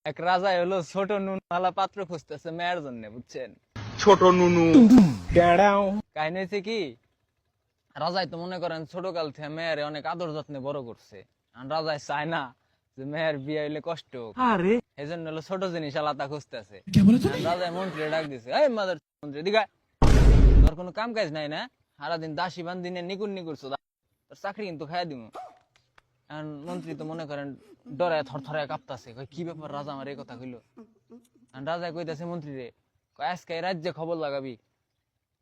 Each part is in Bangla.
এক রাজাই হলো ছোট নুনওয়ালা পাত্র খুঁজতেছে মেয়ের জন্য, বুঝছেন? ছোট নুনু কাহিনী হয়েছে কি, রাজাই তো মনে করেন ছোট কাল থেকে মেয়ের অনেক আদর যত্নে বড় করছে। আর রাজাই চায় না যে মেয়ের বিয়ে হইলে কষ্ট হোক, এই জন্য হলো ছোট জিনিস আলাদা খুঁজতেছে। রাজাই মন্ত্রী ডাক দিছে, এই মাদার মন্ত্রী দিঘা, তোর কোনো কাম কাজ নাই না? সারাদিন দাসী বান্দিনে নিকুন নিকুরছো, তোর চাকরি কিন্তু খাইয়া দিমু। এখন মন্ত্রী তো মনে করেন ডরে থরথরে কাঁপতাছে, কই কি ব্যাপার রাজা আমার এই কথা কইলো? রাজা কইতাছে মন্ত্রী রে, কয় আজকে এই রাজ্যে খবর লাগাবি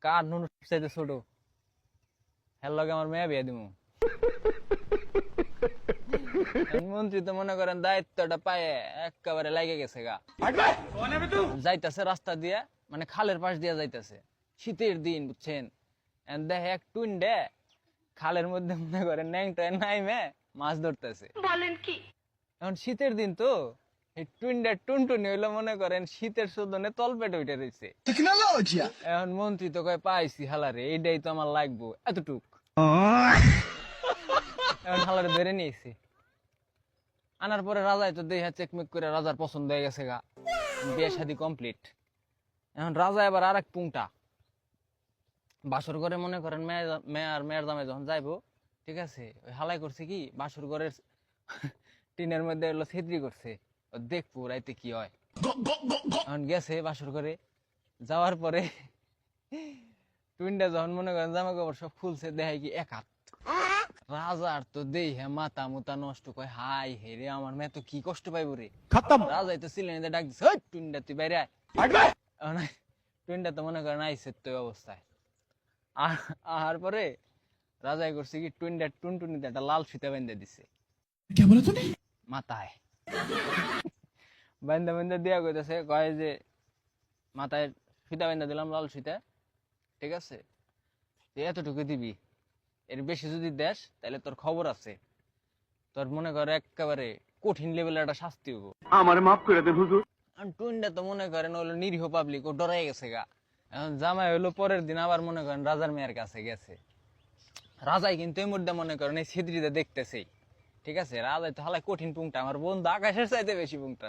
কার নুন চাইতে ছোট, হের লগে আমার মেয়ে বিয়ে দিমু। মন্ত্রী তো মনে করেন দায়িত্বটা পায়ে একেবারে লাগে গেছে গা। যাইতাছে রাস্তা দিয়া, মানে খালের পাশ দিয়া যাইতাছে, শীতের দিন বুঝছেন। দেখে এক টুন্ডে খালের মধ্যে মনে করেন ন্যাংটা নাইমে মাছ ধরতেছে। বলেন কি? এখন শীতের দিন তো, এই টুন্ডা টুনটুনি হইলো মনে করেন শীতের শোধনে তলপেটে উঠে রয়েছে। এখন মন্ত্রী তো কয় পাইছি হালারে, এইটাই তো আমার লাগবো এতটুক। এখন হালারে ধরে নিয়েছি, আনার পরে রাজাই তো দেহা চেকমেক করে রাজার পছন্দ হয়ে গেছে গা, বিয়ে শাদী কমপ্লিট। এখন রাজা এবার আর এক পুংটা বাসর ঘরে মনে করেন মেয়ের জামাই যখন যাইবো, ঠিক আছে, ওই হালাই করছে কি বাসর ঘরের টিনের মধ্যে এলো ছেত্রি করছে, দেখবো রাইতে কি হয়। এখন গেছে বাসর ঘরে, যাওয়ার পরে টুইনটা যখন মনে করেন জামা কাপড় সব খুলছে, দেখায় কি এক হাত। রাজার তো দেই হ্যাঁ মাথা মুতা নষ্ট, কয় হাই হে রে, আমার মেয়ে তো কি কষ্ট পাইবো রে। রাজাই তো সিলেনিতে ডাক দিছে, ওই টুইনটা তুই বাইরে আয়। টুইনটা তো মনে করেন আইসে তো অবস্থায়। আর পরে রাজাই করছে কি টুইনটা টুনটুনিতে একটা লাল ফিতা বেঁধে দিছে মাথায়। বেঁধে বেঁধে দিয়া কইতেছে, কয় যে মাথায় ফিতা বেঁধে দিলাম লাল ফিতা, ঠিক আছে, এতটুকু দিবি, এর বেশি যদি দেশ তাহলে তোর খবর আছে, তোর মনে কর একেবারে কঠিন লেভেলের একটা শাস্তি হবো। আমার মাফ করে দেন হুজুর। টুইনটা তো মনে করেন হলো নিরীহ পাবলিক, ও ডরাই গেছে গা। এখন জামাই হলো পরের দিন আবার মনে করেন রাজার মেয়ের কাছে গেছে। রাজাই কিন্তু এই মুহূর্তে মনে করেন এই ছিদ্রিতে দেখতেছেই, ঠিক আছে, রাজাই তো হালাই কঠিন পুংটা, আমার বন্ধু আকাশের চাইতে বেশি পুংটা।